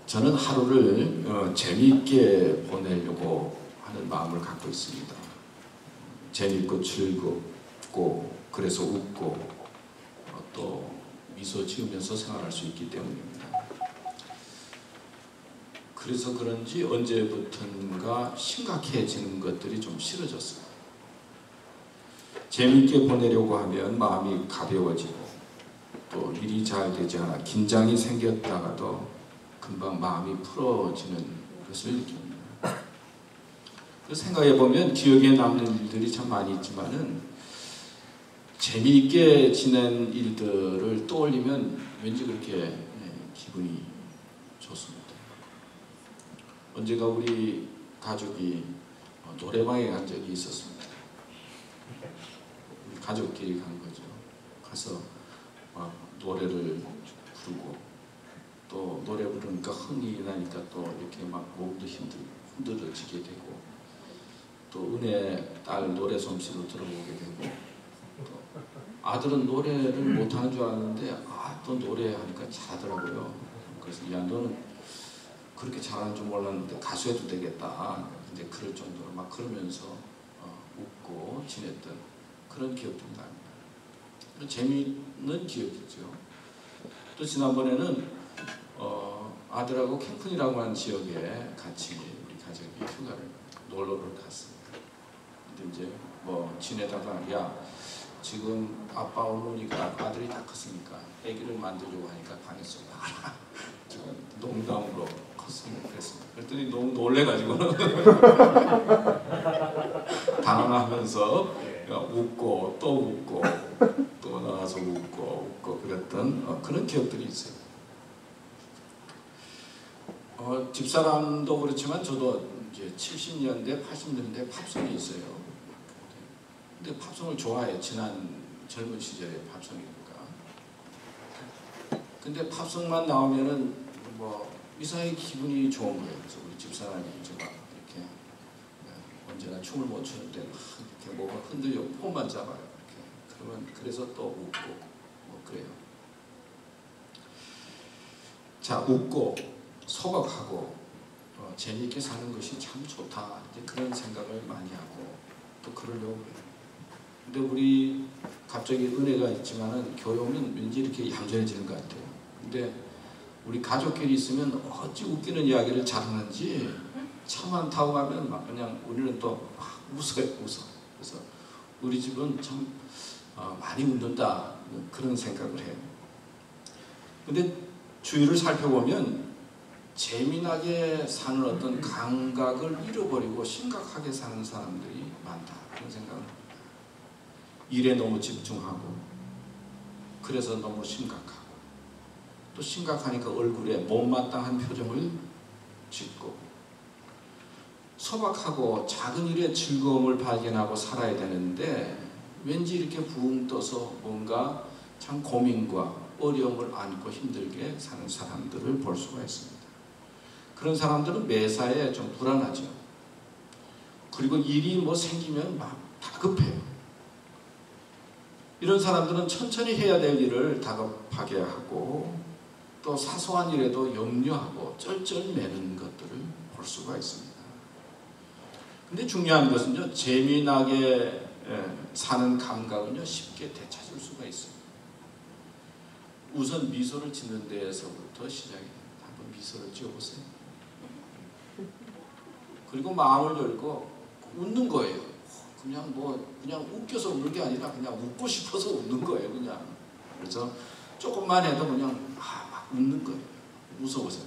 저는 하루를 재미있게 보내려고 하는 마음을 갖고 있습니다. 재미있고 즐겁고 그래서 웃고 또 미소 지으면서 생활할 수 있기 때문입니다. 그래서 그런지 언제부턴가 심각해지는 것들이 좀 싫어졌어요. 재미있게 보내려고 하면 마음이 가벼워지고 또 일이 잘 되지 않아 긴장이 생겼다가도 금방 마음이 풀어지는 것을 느낍니다. 생각해보면 기억에 남는 일들이 참 많이 있지만은 재미있게 지낸 일들을 떠올리면 왠지 그렇게 기분이 좋습니다. 언제가 우리 가족이 노래방에 간 적이 있었습니다. 우리 가족끼리 간 거죠. 가서 막 노래를 부르고 또 노래 부르니까 흥이 나니까 또 이렇게 막 몸도 흔들어지게 되고 또 은혜 딸 노래 솜씨도 들어보게 되고 또 아들은 노래를 못하는 줄 알았는데 또 노래하니까 잘하더라고요. 그래서 야 너는 그렇게 잘하는 줄 몰랐는데 가수해도 되겠다. 이제 그럴 정도로 막 그러면서 웃고 지냈던 그런 기억들이 납니다. 재미있는 기억이죠. 또 지난번에는 아들하고 캠픈이라고 하는 지역에 같이 우리 가족이 휴가를 놀러를 갔습니다. 근데 이제 뭐 지내다가 야 지금 아빠 어머니가 아들이 다 컸으니까 아기를 만들려고 하니까 방에서 나가라. 농담으로 컸습니다. 그랬습니다. 그랬더니 너무 놀래가지고 당황하면서 웃고 또 웃고 또 나가서 웃고 그랬던 그런 기억들이 있어요. 집사람도 그렇지만 저도 이제 70년대, 80년대 팝송이 있어요. 근데 팝송을 좋아해요. 지난 젊은 시절의 팝송이니까. 근데 팝송만 나오면은 뭐 이상하게 기분이 좋은 거예요. 그래서 우리 집사람이 이제 막 이렇게 언제나 춤을 못 추는데 막 이렇게 몸을 흔들려 폼만 잡아요. 이렇게. 그러면 그래서 또 웃고 뭐 그래요. 자, 웃고 소박하고 재미있게 사는 것이 참 좋다. 이제 그런 생각을 많이 하고 또 그러려고 해요. 근데 우리 갑자기 은혜가 있지만은 교회오면 왠지 이렇게 얌전해지는 것 같아요. 근데 우리 가족끼리 있으면 어찌 웃기는 이야기를 잘하는지 차 많다고 하면 막 그냥 우리는 또 웃어요. 그래서 우리 집은 참 많이 웃는다 그런 생각을 해요. 근데 주위를 살펴보면 재미나게 사는 어떤 감각을 잃어버리고 심각하게 사는 사람들이 많다 그런 생각을 합니다. 일에 너무 집중하고 그래서 너무 심각하고 또 심각하니까 얼굴에 못마땅한 표정을 짓고 소박하고 작은 일에 즐거움을 발견하고 살아야 되는데 왠지 이렇게 붕 떠서 뭔가 참 고민과 어려움을 안고 힘들게 사는 사람들을 볼 수가 있습니다. 그런 사람들은 매사에 좀 불안하죠. 그리고 일이 뭐 생기면 막 다급해요. 이런 사람들은 천천히 해야 될 일을 다급하게 하고 또 사소한 일에도 염려하고 쩔쩔매는 것들을 볼 수가 있습니다. 근데 중요한 것은요, 재미나게 사는 감각은요, 쉽게 되찾을 수가 있습니다. 우선 미소를 짓는 데에서부터 시작이 됩니다. 한번 미소를 지어보세요. 그리고 마음을 열고 웃는 거예요. 그냥 웃겨서 웃는 게 아니라 그냥 웃고 싶어서 웃는 거예요. 그냥. 그래서 조금만 해도 그냥 막 웃는 거예요. 웃어보세요.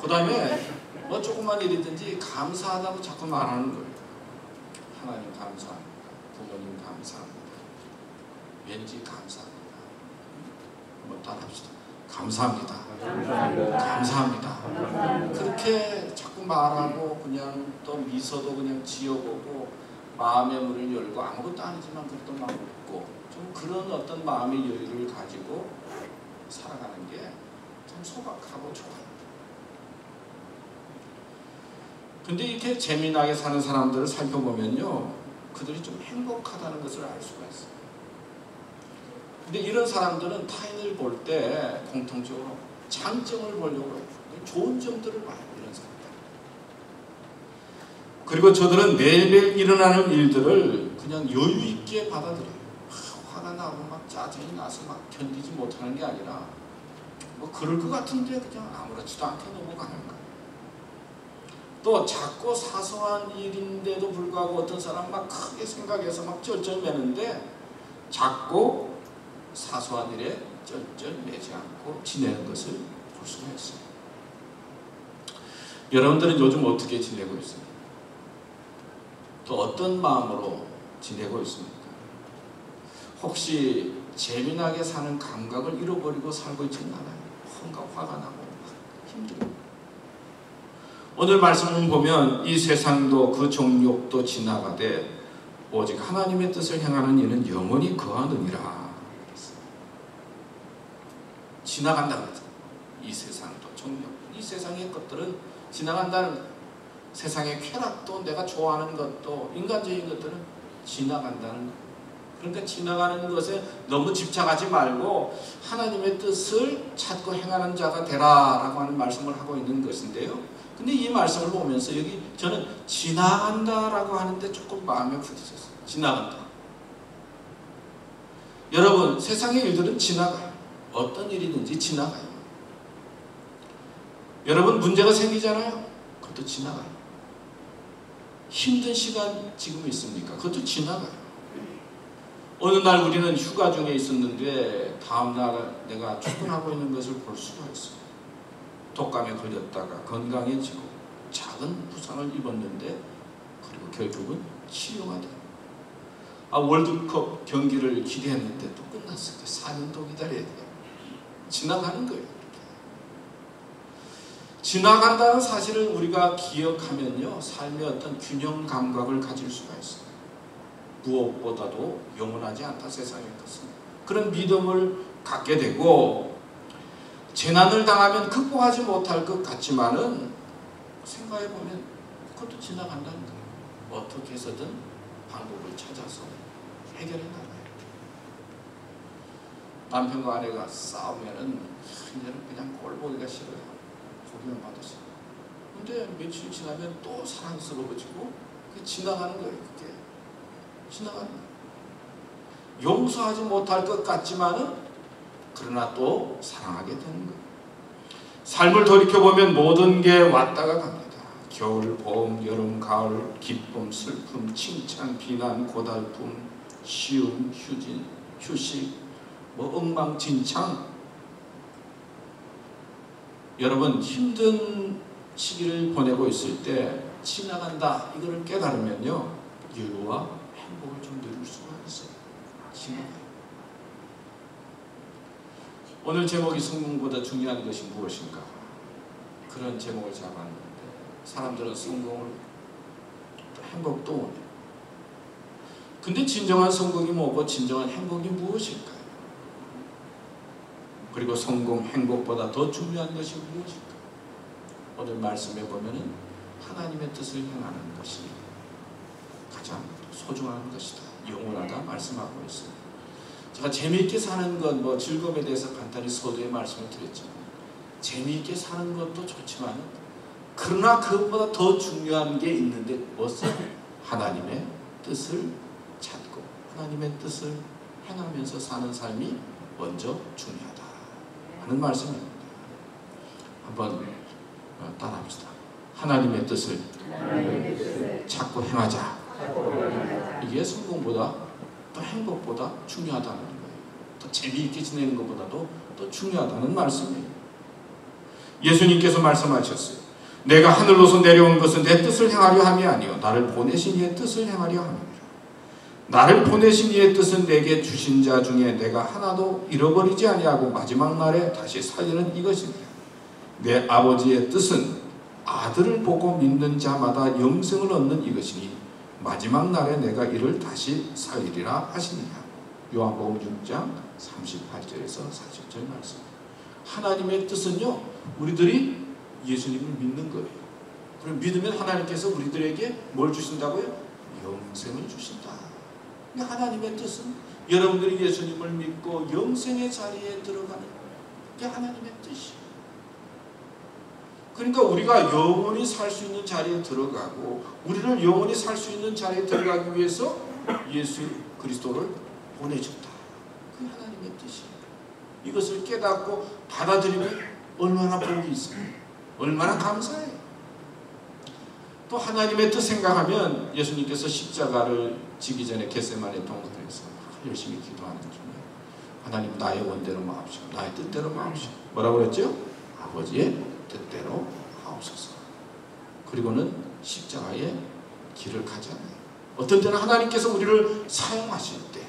그 다음에 뭐 조금만 일이든지 감사하다고 자꾸 말하는 거예요. 하나님 감사합니다. 부모님 감사합니다. 왠지 감사합니다. 한번 따라합시다. 감사합니다. 감사합니다. 그렇게 자꾸 말하고 그냥 또 미소도 그냥 지어보고 마음의 문을 열고 아무것도 아니지만 그래도 막 웃고 좀 그런 어떤 마음의 여유를 가지고 살아가는 게 참 소박하고 좋아요. 근데 이렇게 재미나게 사는 사람들을 살펴보면요, 그들이 좀 행복하다는 것을 알 수가 있어요. 근데 이런 사람들은 타인을 볼 때 공통적으로 장점을 보려고 해요. 좋은 점들을 봐요. 이런 사람들. 그리고 저들은 매일매일 일어나는 일들을 그냥 여유 있게 받아들여요. 화가 나고 막 짜증이 나서 막 견디지 못하는 게 아니라 뭐 그럴 것 같은데 그냥 아무렇지도 않게 넘어가는 거예요. 또 작고 사소한 일인데도 불구하고 어떤 사람 막 크게 생각해서 막 쩔쩔매는데 작고 사소한 일에 쩔쩔매지 않고 지내는 것을 볼 수가 있어요. 여러분들은 요즘 어떻게 지내고 있습니까? 또 어떤 마음으로 지내고 있습니까? 혹시 재미나게 사는 감각을 잃어버리고 살고 있지는 않아요? 뭔가 화가 나고 힘들고. 오늘 말씀을 보면 이 세상도 그 정욕도 지나가되 오직 하나님의 뜻을 행하는 이는 영원히 거하느니라. 지나간다 그러죠. 이 세상도 정욕, 이 세상의 것들은 지나간다는, 세상의 쾌락도 내가 좋아하는 것도 인간적인 것들은 지나간다는 것. 그러니까 지나가는 것에 너무 집착하지 말고 하나님의 뜻을 찾고 행하는 자가 되라 라고 하는 말씀을 하고 있는 것인데요. 근데 이 말씀을 보면서 여기 저는 지나간다 라고 하는데 조금 마음에 부딪혔어요. 지나간다. 여러분, 세상의 일들은 지나가요. 어떤 일이든지 지나가요. 여러분, 문제가 생기잖아요. 그것도 지나가요. 힘든 시간 지금 있습니까? 그것도 지나가요. 어느 날 우리는 휴가 중에 있었는데 다음날 내가 출근하고 있는 것을 볼 수가 있어요. 독감에 걸렸다가 건강해지고 작은 부상을 입었는데 그리고 결국은 치료가 돼요. 월드컵 경기를 기대했는데 또 끝났어요. 4년 더 기다려야 돼요. 지나가는 거예요. 지나간다는 사실을 우리가 기억하면요, 삶의 어떤 균형 감각을 가질 수가 있어요. 무엇보다도 영원하지 않다, 세상의 것은. 그런 믿음을 갖게 되고, 재난을 당하면 극복하지 못할 것 같지만은 생각해보면 그것도 지나간다는 거예요. 어떻게 해서든 방법을 찾아서 해결해 나가요. 남편과 아내가 싸우면은 그냥 꼴 보기가 싫어요. 보기만 봐도 싫어요. 근데 며칠 지나면 또 사랑스러워지고 그게 지나가는 거예요. 그게 지나가는 거예요. 용서하지 못할 것 같지만은 그러나 또 사랑하게 되는 거예요. 삶을 돌이켜보면 모든 게 왔다가 갑니다. 겨울, 봄, 여름, 가을, 기쁨, 슬픔, 칭찬, 비난, 고달픔, 시움, 휴식, 엉망진창. 여러분, 힘든 시기를 보내고 있을 때 지나간다 이거를 깨달으면요, 여유와 행복을 좀 누릴 수가 있어요. 지나가요. 오늘 제목이 성공보다 중요한 것이 무엇인가, 그런 제목을 잡았는데 사람들은 성공을, 행복도 원해요. 근데 진정한 성공이 뭐고 진정한 행복이 무엇일까요? 그리고 성공, 행복보다 더 중요한 것이 무엇일까? 오늘 말씀해 보면은 하나님의 뜻을 행하는 것이 가장 소중한 것이다, 영원하다 말씀하고 있어요. 제가 재미있게 사는 것, 즐거움에 대해서 간단히 서두에 말씀을 드렸지만, 재미있게 사는 것도 좋지만 그러나 그것보다 더 중요한 게 있는데 무엇을? 하나님의 뜻을 찾고 하나님의 뜻을 행하면서 사는 삶이 먼저 중요하다 하는 말씀입니다. 한번 따라합시다. 하나님의 뜻을 찾고 행하자. 이게 성공보다 또 행복보다 중요하다는 거예요. 더 재미있게 지내는 것보다도 더 중요하다는 말씀이에요. 예수님께서 말씀하셨어요. 내가 하늘로서 내려온 것은 내 뜻을 행하려 함이 아니요 나를 보내신 이의 뜻을 행하려 함이라. 나를 보내신 이의 뜻은 내게 주신 자 중에 내가 하나도 잃어버리지 아니하고 마지막 날에 다시 살리는 이것이니라. 내 아버지의 뜻은 아들을 보고 믿는 자마다 영생을 얻는 이것이니 마지막 날에 내가 이를 다시 살리리라 하시니라. 요한복음 6장 38절에서 40절 말씀. 하나님의 뜻은요, 우리들이 예수님을 믿는 거예요. 그럼 믿으면 하나님께서 우리들에게 뭘 주신다고요? 영생을 주신다. 하나님의 뜻은 여러분들이 예수님을 믿고 영생의 자리에 들어가는 게 하나님의 뜻이에요. 그러니까 우리가 영원히 살 수 있는 자리에 들어가고 우리를 영원히 살 수 있는 자리에 들어가기 위해서 예수 그리스도를 보내줬다. 그게 하나님의 뜻이에요. 이것을 깨닫고 받아들이면 얼마나 복이 있어요. 얼마나 감사해요. 또 하나님의 뜻 생각하면 예수님께서 십자가를 지기 전에 겟세마네 동산에서 열심히 기도하는 중에 하나님 나의 원대로 마옵시고 나의 뜻대로 마옵시고 뭐라고 그랬죠? 아버지의 뜻대로 하옵소서. 그리고는 십자가의 길을 가잖아요. 어떤 때는 하나님께서 우리를 사용하실 때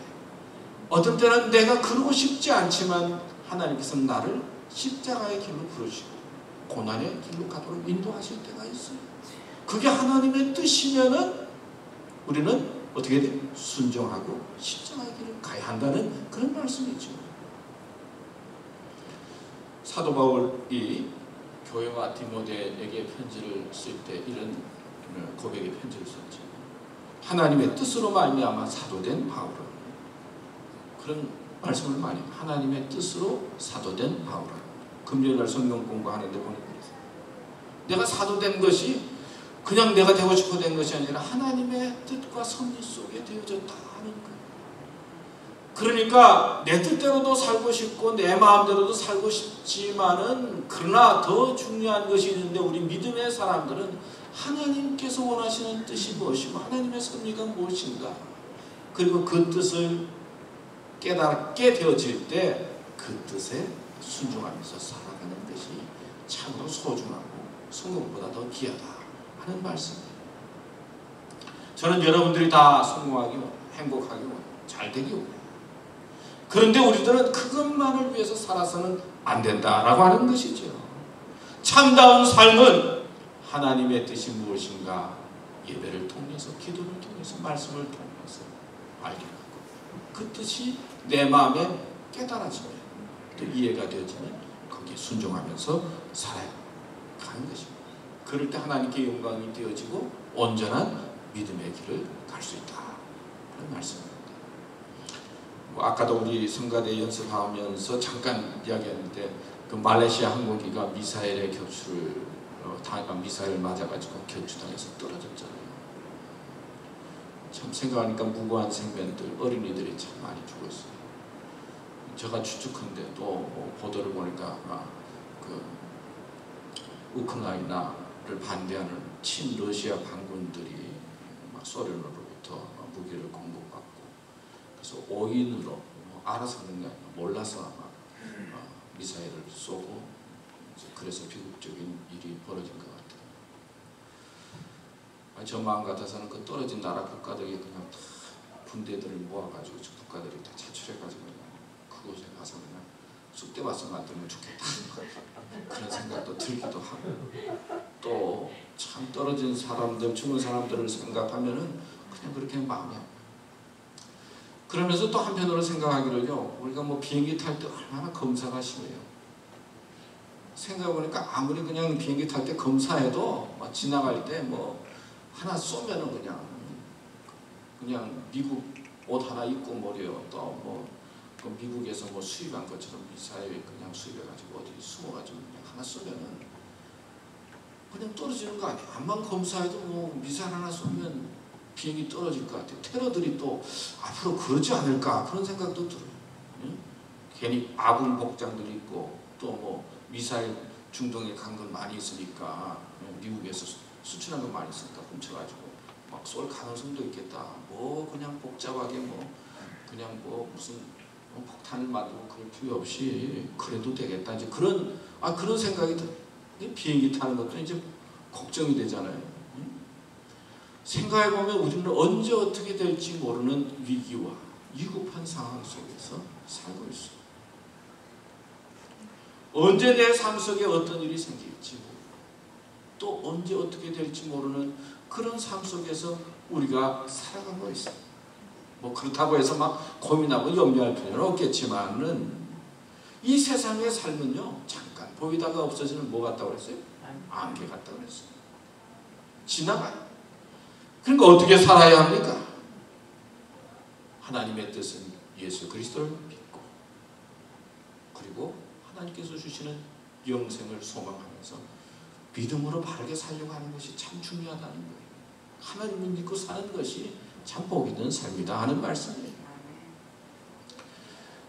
어떤 때는 내가 그러고 싶지 않지만 하나님께서 나를 십자가의 길로 부르시고 고난의 길로 가도록 인도하실 때가 있어요. 그게 하나님의 뜻이면은 우리는 어떻게 돼? 순종하고 십자가의 길을 가야 한다는 그런 말씀이죠. 사도 바울이 교회와 디모데에게 편지를 쓸 때 이런 고백의 편지를 썼죠. 하나님의 뜻으로 말미암아 사도된 바울은 그런 말씀을 많이 해요. 하나님의 뜻으로 사도된 바울은 금요일날 성경 공부하는데 보니까 내가 사도된 것이 그냥 내가 되고 싶어 된 것이 아니라 하나님의 뜻과 섭리 속에 되어졌다 하는 거예요. 그러니까 내 뜻대로도 살고 싶고 내 마음대로도 살고 싶지만은 그러나 더 중요한 것이 있는데 우리 믿음의 사람들은 하나님께서 원하시는 뜻이 무엇이고 하나님의 섭리가 무엇인가 그리고 그 뜻을 깨닫게 되어질 때 그 뜻에 순종하면서 살아가는 것이 참으로 소중하고 성공보다 더 귀하다 하는 말씀이에요. 저는 여러분들이 다 성공하기 원해요. 행복하기 원해요. 잘 되기 원해요. 그런데 우리들은 그것만을 위해서 살아서는 안 된다라고 하는 것이죠. 참다운 삶은 하나님의 뜻이 무엇인가 예배를 통해서 기도를 통해서 말씀을 통해서 발견하고 그 뜻이 내 마음에 깨달아지면 또 이해가 되어지면 거기에 순종하면서 살아가는 것입니다. 그럴 때 하나님께 영광이 되어지고 온전한 믿음의 길을 갈 수 있다 그런 말씀입니다. 아까도 우리 성가대 연습하면서 잠깐 이야기했는데 그 말레이시아 항공기가 미사일의 격추를 미사일 맞아가지고 격추당해서 떨어졌잖아요. 참 생각하니까 무고한 생명들 어린이들이 참 많이 죽었어요. 제가 추측한데 또 보도를 보니까 그 우크라이나를 반대하는 친러시아 반군들이 소련으로부터 무기를 공급받고 그래서 오인으로 알아서 그런 게 아니라 몰라서 아마 미사일을 쏘고 그래서 비극적인 일이 벌어진 것 같아요. 저 마음 같아서는 그 떨어진 나라 국가들이 그냥 다 군대들을 모아가지고 저 국가들이 다 차출해가지고 그냥 그곳에 가서 그냥 쑥대밭을 만들면 좋겠다 그런 생각도 들기도 하고 또 참 떨어진 사람들 죽은 사람들을 생각하면은 그냥 그렇게 마음이 아파요. 그러면서 또 한편으로 생각하기를요 우리가 뭐 비행기 탈 때 얼마나 검사가 심해요. 생각해보니까 아무리 그냥 비행기 탈 때 검사해도 지나갈 때 뭐 하나 쏘면은 그냥 미국 옷 하나 입고 머리요 또 뭐 그 미국에서 뭐 수입한 것처럼 미사일 그냥 수입해가지고 어디 숨어가지고 그냥 하나 쏘면은 그냥 떨어지는 거 아니에요. 암만 검사해도 뭐 미사일 하나 쏘면 비행기 떨어질 것 같아요. 테러들이 또 앞으로 그러지 않을까 그런 생각도 들어요. 응? 괜히 아군 복장들이 있고 또 뭐 미사일 중동에 간 건 많이 있으니까 미국에서 수출한 건 많이 있으니까 훔쳐가지고 막 쏠 가능성도 있겠다. 뭐 그냥 복잡하게 뭐 그냥 뭐 무슨 폭탄을 만들고 그럴 필요 없이 그래도 되겠다. 이제 그런 생각이 들어요. 비행기 타는 것도 이제 걱정이 되잖아요. 생각해보면 우리는 언제 어떻게 될지 모르는 위기와 위급한 상황 속에서 살고 있어요. 언제 내 삶 속에 어떤 일이 생길지 또 언제 어떻게 될지 모르는 그런 삶 속에서 우리가 살아가고 있어요. 뭐 그렇다고 해서 막 고민하고 염려할 필요는 없겠지만은 이 세상의 삶은요 잠깐 보이다가 없어지는 뭐 같다고 그랬어요? 안개 같다고 그랬어요. 지나가요. 그러니까 어떻게 살아야 합니까? 하나님의 뜻은 예수 그리스도를 믿고 그리고 하나님께서 주시는 영생을 소망하면서 믿음으로 바르게 살려고 하는 것이 참 중요하다는 거예요. 하나님을 믿고 사는 것이 참 복 있는 삶이다 하는 말씀이에요.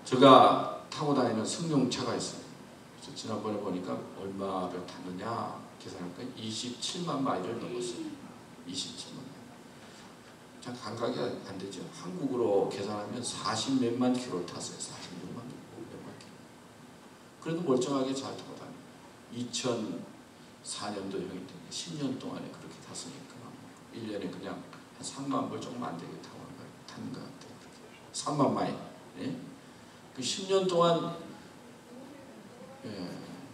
제가 타고 다니는 승용차가 있어요. 그래서 지난번에 보니까 얼마를 탔느냐 계산하니까 27만 마일을 넘었어요. 27만 마일. 참 감각이 안 되죠. 한국으로 계산하면 40 몇만 킬로를 탔어요. 46만 몇만 킬로. 그래도 멀쩡하게 잘 타고 다녀요. 2004년도 형이 되게 10년 동안에 그렇게 탔으니까 1년에 그냥 한 3만 불 조금 안 되게 타는 것 같아요. 3만 마일. 예? 그 10년 동안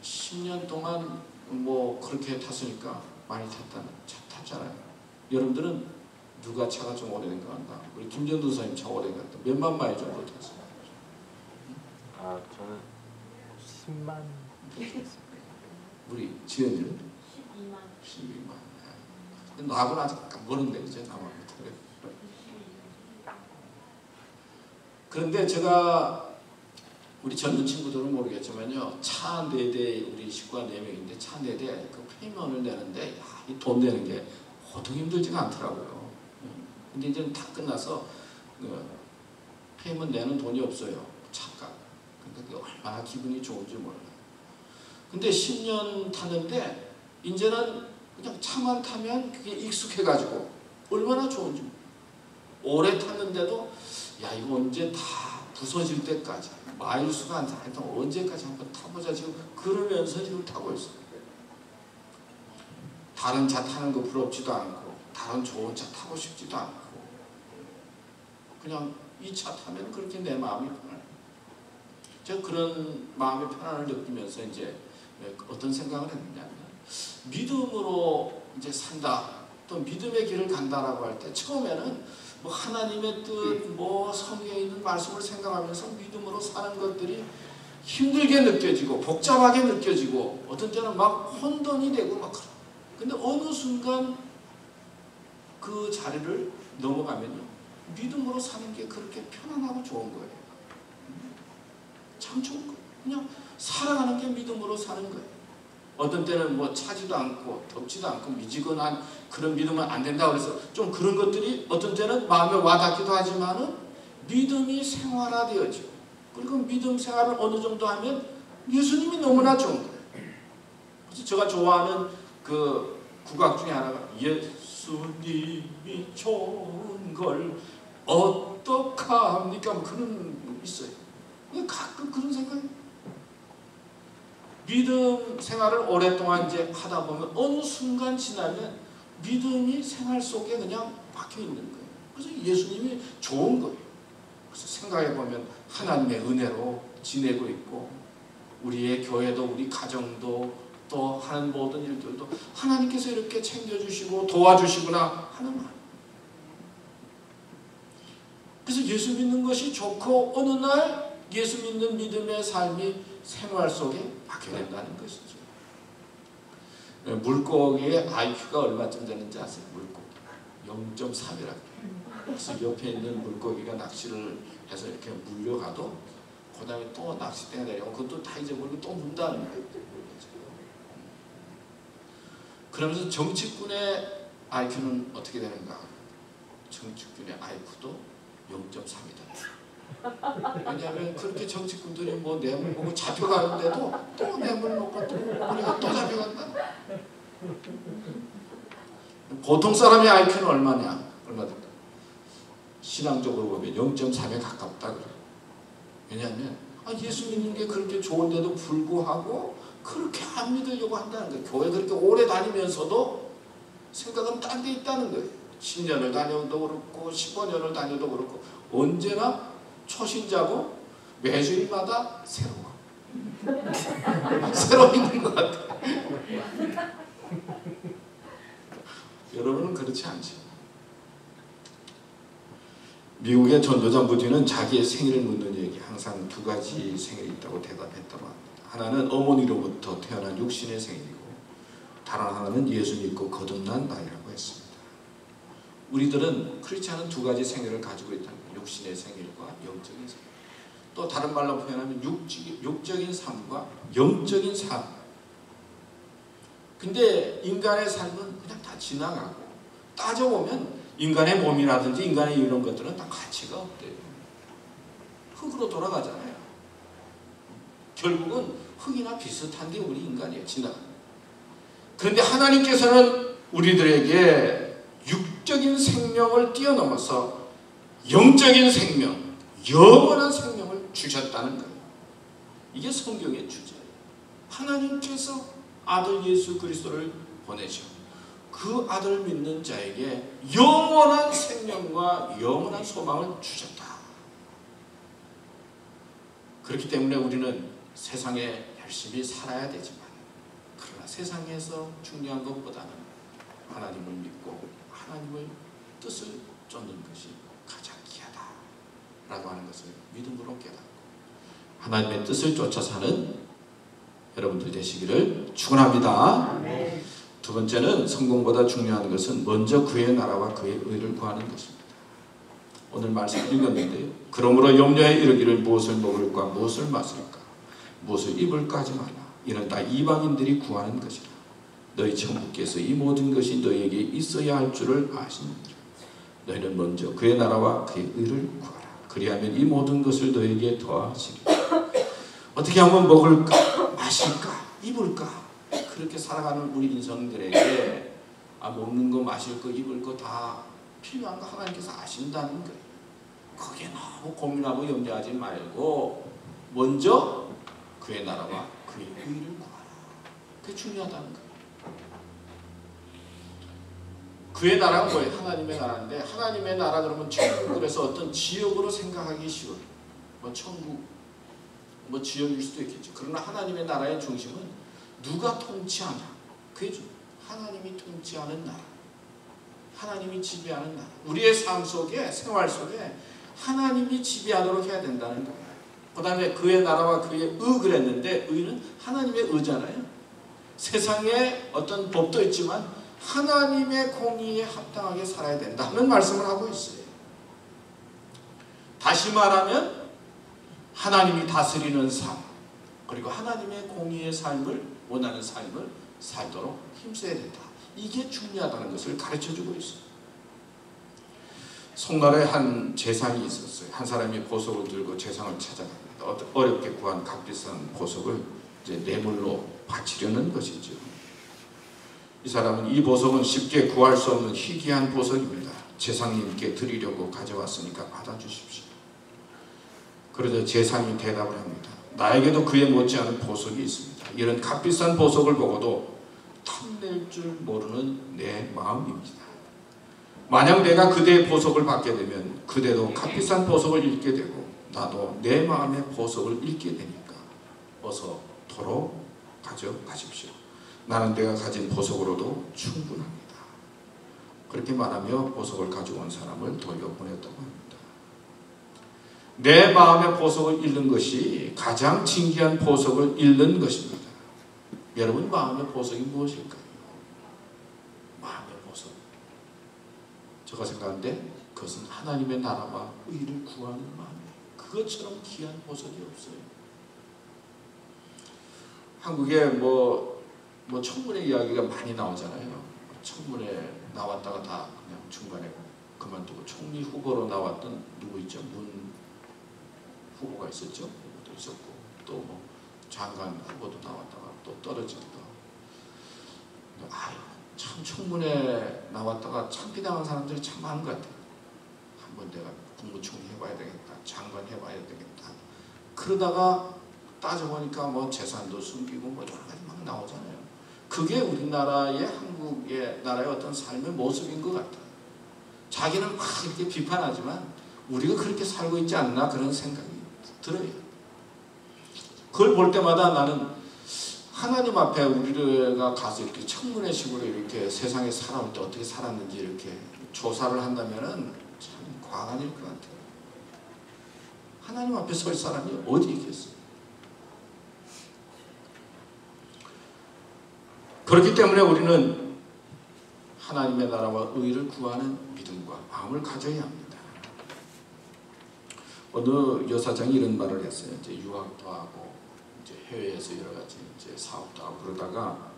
10년 동안 뭐 그렇게 탔으니까 많이 탔잖아요. 여러분들은 누가 차가 좀 오래된 거 같나? 우리 김전도 선생님 차 오래된 것 같다. 몇만 마일 정도 탔어요? 아 저는 10만. 우리 지은이는 12만. 12만. 나하고는 아직 모르는데 이제 남아부터. 그런데 제가 우리 젊은 친구들은 모르겠지만요, 차 4대, 우리 식구가 4명인데 차 4대 그 페이먼을 내는데 이 돈 내는 게 보통 힘들지가 않더라고요. 근데 이제 다 끝나서 페이먼 내는 돈이 없어요. 차가. 그러니까 그게 얼마나 기분이 좋은지 몰라요. 근데 10년 탔는데 이제는 그냥 차만 타면 그게 익숙해가지고 얼마나 좋은지. 오래 탔는데도 야 이거 언제 다 부서질 때까지 마일수가 안 돼. 언제까지 한번 타보자 지금 그러면서 이걸 타고 있어요. 다른 차 타는 거 부럽지도 않고 다른 좋은 차 타고 싶지도 않고 그냥 이 차 타면 그렇게 내 마음이 편해요. 제가 그런 마음의 편안을 느끼면서 이제 어떤 생각을 했느냐면 믿음으로 이제 산다 또 믿음의 길을 간다라고 할 때 처음에는 뭐 하나님의 뜻, 뭐 성경에 있는 말씀을 생각하면서 믿음으로 사는 것들이 힘들게 느껴지고 복잡하게 느껴지고 어떤 때는 막 혼돈이 되고 막 그래. 근데 어느 순간 그 자리를 넘어가면요 믿음으로 사는 게 그렇게 편안하고 좋은 거예요. 참 좋은 거예요. 그냥 살아가는 게 믿음으로 사는 거예요. 어떤 때는 뭐 차지도 않고 덥지도 않고 미지근한 그런 믿으면 안 된다 그래서 좀 그런 것들이 어떤 때는 마음에 와닿기도 하지만은 믿음이 생활화되어지고 그리고 믿음 생활을 어느 정도 하면 예수님이 너무나 좋은 거예요. 그래서 제가 좋아하는 그 국악 중에 하나가 예수님이 좋은 걸 어떡합니까? 뭐 그런 있어요. 가끔 그런 생각이 믿음 생활을 오랫동안 이제 하다 보면 어느 순간 지나면 믿음이 생활 속에 그냥 박혀 있는 거예요. 그래서 예수님이 좋은 거예요. 그래서 생각해 보면 하나님의 은혜로 지내고 있고 우리의 교회도 우리 가정도 또 하는 모든 일들도 하나님께서 이렇게 챙겨주시고 도와주시구나 하는 말. 그래서 예수 믿는 것이 좋고 어느 날 예수 믿는 믿음의 삶이 생활 속에 박혀낸다는 것이죠. 물고기의 IQ가 얼마쯤 되는지 아세요? 물고기 0.3이라고. 그래서 옆에 있는 물고기가 낚시를 해서 이렇게 물려가도 그 다음에 또 낚싯대가 내려오고 그것도 다 잊어버리고 또 문다는 거예요. 그러면서 정치꾼의 IQ는 어떻게 되는가? 정치꾼의 IQ도 0.3이다. 왜냐하면 그렇게 정치꾼들이 뭐 뇌물 보고 잡혀가는데도 또 뇌물 먹고 또 우리가 또 잡혀간다. 보통 사람의 IQ는 얼마냐? 얼마 된다? 신앙적으로 보면 0.3에 가깝다 그래요. 왜냐하면 예수 믿는 게 그렇게 좋은데도 불구하고 그렇게 안 믿으려고 한다는 거예요. 교회 그렇게 오래 다니면서도 생각은 딴 데 있다는 거예요. 10년을 다녀도 그렇고 15년을 다녀도 그렇고 언제나 초신자고 매주일마다 새로워. 새로 있는 것 같아. 여러분은 그렇지 않지. 미국의 전도자 무디는 자기의 생일을 묻는 이에게 항상 2가지 생일이 있다고 대답했다고 합니다. 하나는 어머니로부터 태어난 육신의 생일이고 다른 하나는 예수 믿고 거듭난 나이라고 했습니다. 우리들은 크리스찬은 두 가지 생애를 가지고 있다는 거예요. 육신의 생일과 영적인 생일. 또 다른 말로 표현하면 육적인 삶과 영적인 삶. 근데 인간의 삶은 그냥 다 지나가고 따져보면 인간의 몸이라든지 인간의 이런 것들은 다 가치가 없대요. 흙으로 돌아가잖아요. 결국은 흙이나 비슷한 게 우리 인간이에요. 지나가. 그런데 하나님께서는 우리들에게 육적인 생명을 뛰어넘어서 영적인 생명, 영원한 생명을 주셨다는 거예요. 이게 성경의 주제예요. 하나님께서 아들 예수 그리스도를 보내셔 그 아들 믿는 자에게 영원한 생명과 영원한 소망을 주셨다. 그렇기 때문에 우리는 세상에 열심히 살아야 되지만 그러나 세상에서 중요한 것보다는 하나님을 믿고 하나님의 뜻을 쫓는 것이 가장 귀하다라고 하는 것을 믿음으로 깨닫고 하나님의 뜻을 쫓아 사는 여러분들 되시기를 축원합니다. 두 번째는 성공보다 중요한 것은 먼저 그의 나라와 그의 의를 구하는 것입니다. 오늘 말씀 읽었는데요. 그러므로 염려에 이르기를 무엇을 먹을까 무엇을 마실까 무엇을 입을까 하지 말라. 이는 다 이방인들이 구하는 것이라. 너희 천부께서 이 모든 것이 너희에게 있어야 할 줄을 아시느니라. 너희는 먼저 그의 나라와 그의 의를 구하라. 그리하면 이 모든 것을 너희에게 더하시리라. 어떻게 하면 먹을까 마실까 입을까 그렇게 살아가는 우리 인생들에게 먹는 거 마실 거 입을 거 다 필요한 거 하나님께서 아신다는 거예요. 거기에 너무 고민하고 염려하지 말고 먼저 그의 나라와 그의 의를 구하라. 그게 중요하다는 거예요. 그의 나라가 뭐예요? 하나님의 나라인데 하나님의 나라 그러면 천국을 해서 어떤 지역으로 생각하기 쉬워요. 뭐 천국 뭐 지역일 수도 있겠죠. 그러나 하나님의 나라의 중심은 누가 통치하냐. 그게 하나님이 통치하는 나라. 하나님이 지배하는 나라. 우리의 삶 속에 생활 속에 하나님이 지배하도록 해야 된다는 거예요. 그 다음에 그의 나라와 그의 의 그랬는데 의는 하나님의 의잖아요. 세상에 어떤 법도 있지만 하나님의 공의에 합당하게 살아야 된다는 말씀을 하고 있어요. 다시 말하면 하나님이 다스리는 삶 그리고 하나님의 공의의 삶을 원하는 삶을 살도록 힘써야 된다. 이게 중요하다는 것을 가르쳐주고 있어요. 송나라에 한 제상이 있었어요. 한 사람이 보석을 들고 제상을 찾아갑니다. 어렵게 구한 값비싼 보석을 이제 뇌물로 바치려는 것이죠. 이 사람은 이 보석은 쉽게 구할 수 없는 희귀한 보석입니다. 제상님께 드리려고 가져왔으니까 받아주십시오. 그러자 제상이 대답을 합니다. 나에게도 그에 못지않은 보석이 있습니다. 이런 값비싼 보석을 보고도 탐낼 줄 모르는 내 마음입니다. 만약 내가 그대의 보석을 받게 되면 그대도 값비싼 보석을 잃게 되고 나도 내 마음의 보석을 잃게 되니까 어서 도로 가져가십시오. 나는 내가 가진 보석으로도 충분합니다. 그렇게 말하며 보석을 가져온 사람을 돌려보냈다고 합니다. 내 마음의 보석을 잃는 것이 가장 진귀한 보석을 잃는 것입니다. 여러분 마음의 보석이 무엇일까요? 마음의 보석. 제가 생각하는데 그것은 하나님의 나라와 의를 구하는 마음이에요. 그것처럼 귀한 보석이 없어요. 한국에 뭐 청문회 이야기가 많이 나오잖아요. 청문회 나왔다가 다 그냥 중간에 그만두고 총리 후보로 나왔던 누구 있죠? 문 후보가 있었죠. 또 있었고 또 뭐 장관 후보도 나왔다가 또 떨어지기도 하고. 아유 참 청문회 나왔다가 참기당한 사람들이 참 많은 것 같아요. 한번 내가 국무총리 해봐야 되겠다. 장관 해봐야 되겠다. 그러다가 따져보니까 뭐 재산도 숨기고 뭐 여러 가지 막 나오잖아요. 그게 우리나라의 한국의 나라의 어떤 삶의 모습인 것 같아요. 자기는 막 이렇게 비판하지만 우리가 그렇게 살고 있지 않나 그런 생각이 들어요. 그걸 볼 때마다 나는 하나님 앞에 우리가 가서 이렇게 청문회식으로 이렇게 세상에 살아올 때 어떻게 살았는지 이렇게 조사를 한다면은 참 과간일 것 같아요. 하나님 앞에 설 사람이 어디 있겠어요? 그렇기 때문에 우리는 하나님의 나라와 의를 구하는 믿음과 마음을 가져야 합니다. 어느 여사장이 이런 말을 했어요. 이제 유학도 하고 이제 해외에서 여러 가지 이제 사업도 하고 그러다가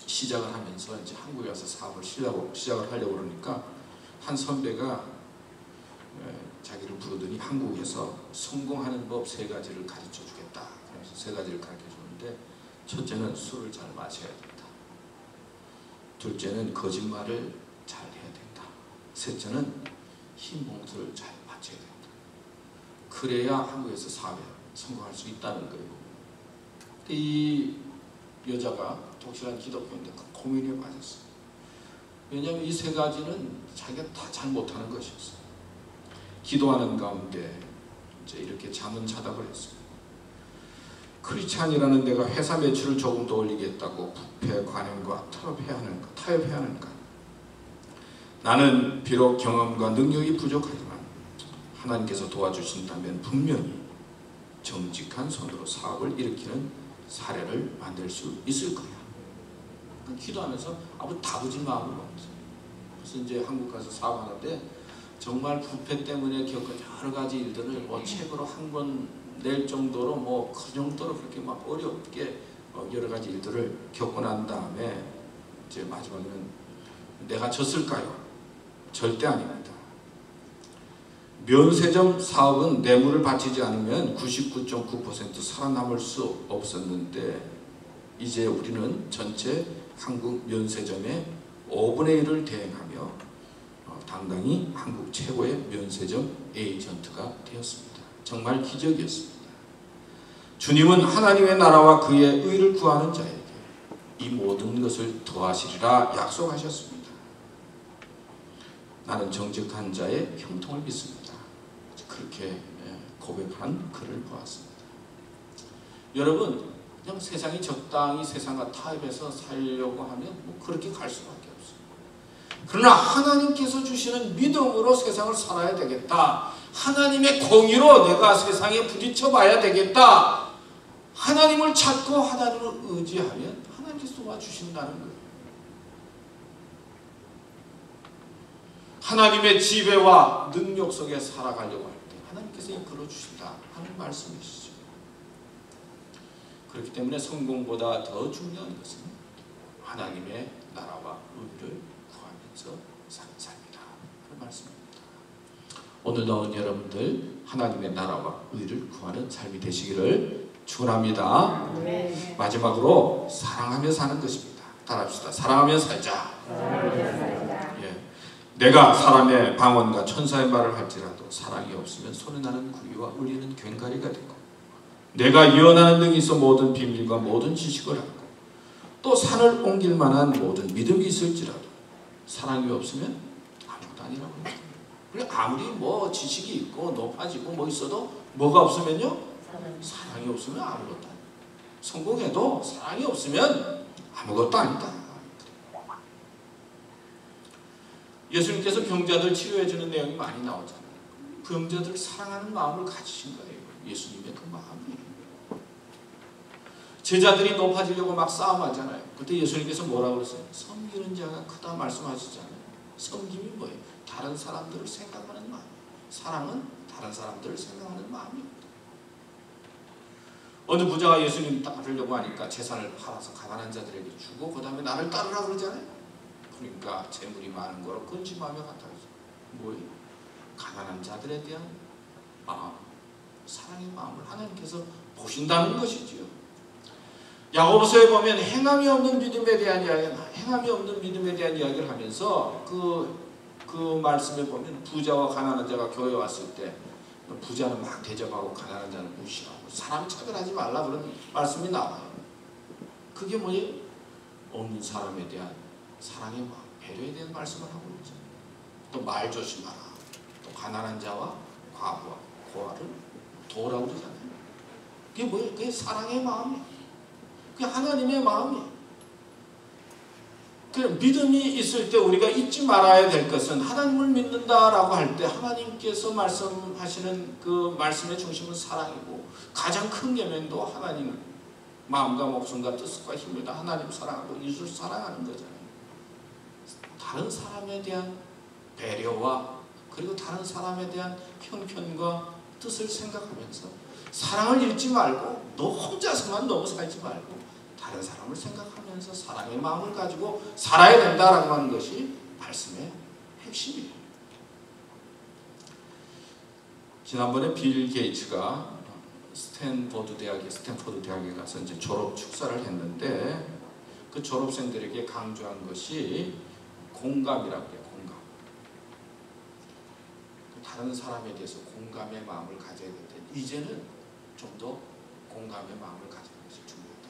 시작을 하면서 이제 한국에 와서 사업을 시작을 하려고 그러니까 한 선배가 자기를 부르더니 한국에서 성공하는 법 3가지를 가르쳐 주겠다. 그래서 3가지를 가르쳐 주는데 첫째는 술을 잘 마셔야 된다. 둘째는 거짓말을 잘 해야 된다. 셋째는 흰 봉투를 잘 맞춰야 된다. 그래야 한국에서 사업에 성공할 수 있다는 거예요. 이 여자가 독실한 기독교인데 그 고민에 빠졌어요. 왜냐하면 이 3가지는 자기가 다 잘 못하는 것이었어요. 기도하는 가운데 이제 이렇게 자문자답을 했어요. 크리스찬이라는 내가 회사 매출을 조금 더 올리겠다고 부패, 관행과 타협해야 하는가? 나는 비록 경험과 능력이 부족하지만 하나님께서 도와주신다면 분명히 정직한 손으로 사업을 일으키는 사례를 만들 수 있을 거야. 기도하면서 아무 다부진 마음으로 없어요. 그래서 이제 한국 가서 사업하는데 정말 부패 때문에 겪은 여러 가지 일들을 뭐 책으로 한 권 낼 정도로 뭐 그 정도로 그렇게 막 어렵게 여러 가지 일들을 겪고 난 다음에 이제 마지막에는 내가 졌을까요? 절대 아닙니다. 면세점 사업은 뇌물을 바치지 않으면 99.9% 살아남을 수 없었는데 이제 우리는 전체 한국 면세점의 5분의 1을 대행하며 당당히 한국 최고의 면세점 에이전트가 되었습니다. 정말 기적이었습니다. 주님은 하나님의 나라와 그의 의를 구하는 자에게 이 모든 것을 더하시리라 약속하셨습니다. 나는 정직한 자의 형통을 믿습니다. 그렇게 고백한 글을 보았습니다. 여러분, 그냥 세상이 적당히 세상과 타협해서 살려고 하면 뭐 그렇게 갈 수밖에 없어요. 그러나 하나님께서 주시는 믿음으로 세상을 살아야 되겠다. 하나님의 공의로 내가 세상에 부딪혀 봐야 되겠다. 하나님을 찾고 하나님을 의지하면 하나님께서 도와주신다는 거예요. 하나님의 지배와 능력 속에 살아가려고 할 때 하나님께서 이끌어 주신다 하는 말씀이시죠. 그렇기 때문에 성공보다 더 중요한 것은 하나님의 나라와 의를 구하면서 사는 삶이다. 그 말씀입니다. 오늘 나온 여러분들 하나님의 나라와 의를 구하는 삶이 되시기를 축원합니다. 네. 마지막으로 사랑하며 사는 것입니다. 따라합시다. 사랑하며 살자. 예. 내가 사람의 방언과 천사의 말을 할지라도 사랑이 없으면 소리나는 구리와 울리는 괭가리가 되고 내가 예언하는 능이 있어 모든 비밀과 모든 지식을 알고 또 산을 옮길 만한 모든 믿음이 있을지라도 사랑이 없으면 아무것도 아니라고 합니다. 아무리 뭐 지식이 있고 높아지고 뭐 있어도 뭐가 없으면요? 사랑이 없으면 아무것도 아니다. 성공해도 사랑이 없으면 아무것도 아니다. 예수님께서 병자들 치료해 주는 내용이 많이 나오잖아요. 병자들을 사랑하는 마음을 가지신 거예요. 예수님의 그 마음이. 제자들이 높아지려고 막 싸움하잖아요. 그때 예수님께서 뭐라고 그랬어요? 섬기는 자가 크다 말씀하시잖아요. 섬김이 뭐예요? 다른 사람들을 생각하는 마음. 사랑은 다른 사람들을 생각하는 마음입니다. 어느 부자가 예수님 따르려고 하니까 재산을 팔아서 가난한 자들에게 주고 그 다음에 나를 따르라 그러잖아요. 그러니까 재물이 많은 거로 근심하며 갔다 그러죠. 뭐예요? 가난한 자들에 대한 마음, 사랑의 마음을 하나님께서 보신다는 것이지요. 야고보서에 보면 행함이 없는 믿음에 대한 이야기를 하면서 그 말씀에 보면 부자와 가난한 자가 교회에 왔을 때 부자는 막 대접하고 가난한 자는 무시하고 사람 차별하지 말라 그런 말씀이 나와요. 그게 뭐예요? 없는 사람에 대한 사랑의 마음, 배려에 대한 말씀을 하고 있잖아요. 또 말 조심하라. 또 가난한 자와 과부와 고아를 도우라고 그러잖아요. 그게 뭐예요? 그게 사랑의 마음이에요. 그게 하나님의 마음이에요. 믿음이 있을 때 우리가 잊지 말아야 될 것은 하나님을 믿는다라고 할 때 하나님께서 말씀하시는 그 말씀의 중심은 사랑이고 가장 큰 계명도 하나님 마음과 목숨과 뜻과 힘을 다 하나님 사랑하고 이웃을 사랑하는 거잖아요. 다른 사람에 대한 배려와 그리고 다른 사람에 대한 형편과 뜻을 생각하면서 사랑을 잃지 말고 너 혼자서만 너무 살지 말고 다른 사람을 생각하면서 사랑의 마음을 가지고 살아야 된다라고 하는 것이 말씀의 핵심이에요. 지난번에 빌 게이츠가 스탠포드 대학에 가서 이제 졸업 축사를 했는데 그 졸업생들에게 강조한 것이 공감이라고 해요. 공감. 다른 사람에 대해서 공감의 마음을 가져야 되는데 이제는 좀 더 공감의 마음을 가지는 것이 중요하다.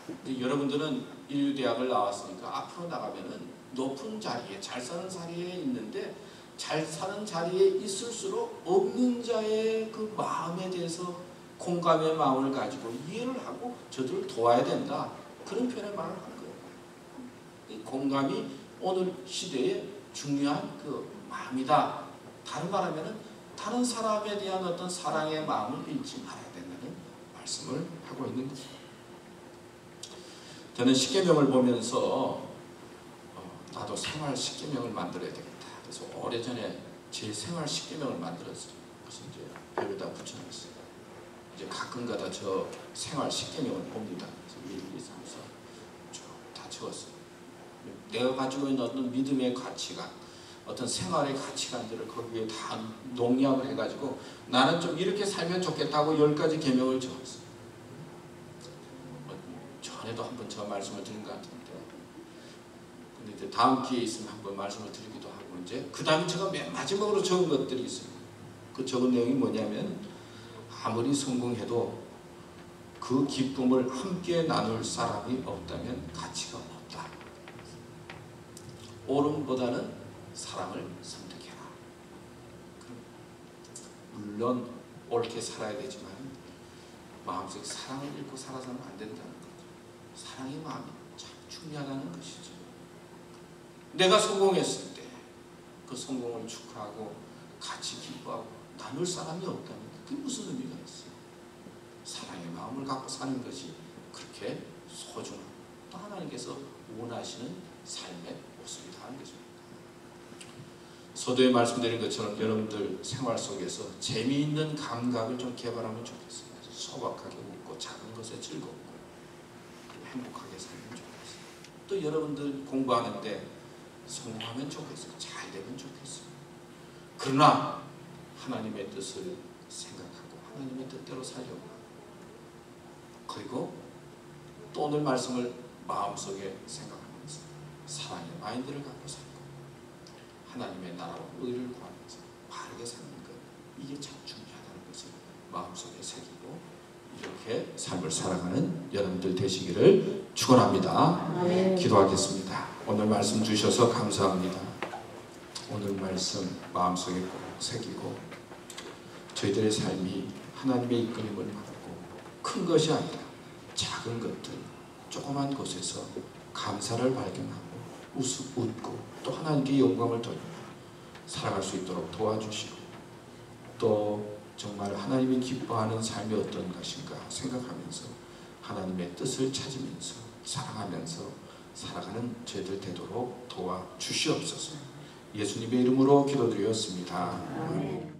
근데 여러분들은 인류대학을 나왔으니까 앞으로 나가면은 높은 자리에 잘 사는 자리에 있는데 잘 사는 자리에 있을수록 없는 자의 그 마음에 대해서 공감의 마음을 가지고 이해를 하고 저들을 도와야 된다. 그런 편의 말을 한 거예요. 이 공감이 오늘 시대에 중요한 그 마음이다. 다른 말하면은 다른 사람에 대한 어떤 사랑의 마음을 잃지 말아야 된다는 말씀을 하고 있는 거죠. 저는 십계명을 보면서 나도 생활 십계명을 만들어야 되겠다. 그래서 오래전에 제 생활 십계명을 만들었어요. 그래서 이제 벽에다 붙여놨어요. 이제 가끔가다 저 생활 십계명을 봅니다. 그래서 1, 2, 3, 4 쭉 다 적었어요. 내가 가지고 있는 어떤 믿음의 가치관, 어떤 생활의 가치관들을 거기에 다 농약을 해가지고 나는 좀 이렇게 살면 좋겠다고 10가지 계명을 적었어요. 전에도 한번 저 말씀을 드린 것 같은데, 근데 이제 다음 기회에 있으면 한번 말씀을 드리기도 하고, 이제 그 다음에 제가 맨 마지막으로 적은 것들이 있어요. 그 적은 내용이 뭐냐면, 아무리 성공해도 그 기쁨을 함께 나눌 사람이 없다면 가치가 없다. 옳음보다는 사랑을 선택해라. 물론 옳게 살아야 되지만 마음속에 사랑을 잃고 살아서는 안 된다는 거죠. 사랑의 마음이 참 중요하다는 것이죠. 내가 성공했을 때 그 성공을 축하하고 같이 기뻐하고 나눌 사람이 없다면 그게 무슨 의미가 있어요? 사랑의 마음을 갖고 사는 것이 그렇게 소중한, 또 하나님께서 원하시는 삶의 모습이다 하는 것입니다. 서두에 말씀드린 것처럼 여러분들 생활 속에서 재미있는 감각을 좀 개발하면 좋겠어요. 소박하게 웃고 작은 것에 즐겁고 행복하게 살면 좋겠어요. 또 여러분들 공부하는데 성공하면 좋겠어요. 잘 되면 좋겠어요. 그러나 하나님의 뜻을 생각하고 하나님의 뜻대로 살려고 하고, 그리고 또 오늘 말씀을 마음속에 생각하면서 사랑의 마인드를 갖고 살고 하나님의 나라와 의를 구하면서 바르게 사는 것, 이게 참 중요하다는 것을 마음속에 새기고 이렇게 삶을 살아가는 여러분들 되시기를 축원합니다. 기도하겠습니다. 오늘 말씀 주셔서 감사합니다. 오늘 말씀 마음속에 꼭 새기고 저희들의 삶이 하나님의 이끌림을 받고 큰 것이 아니라 작은 것들, 조그만 곳에서 감사를 발견하고 웃고 또 하나님께 영광을 돌리며 살아갈 수 있도록 도와주시고, 또 정말 하나님이 기뻐하는 삶이 어떤 것인가 생각하면서 하나님의 뜻을 찾으면서 사랑하면서 살아가는 저희들 되도록 도와주시옵소서. 예수님의 이름으로 기도드렸습니다. 아멘.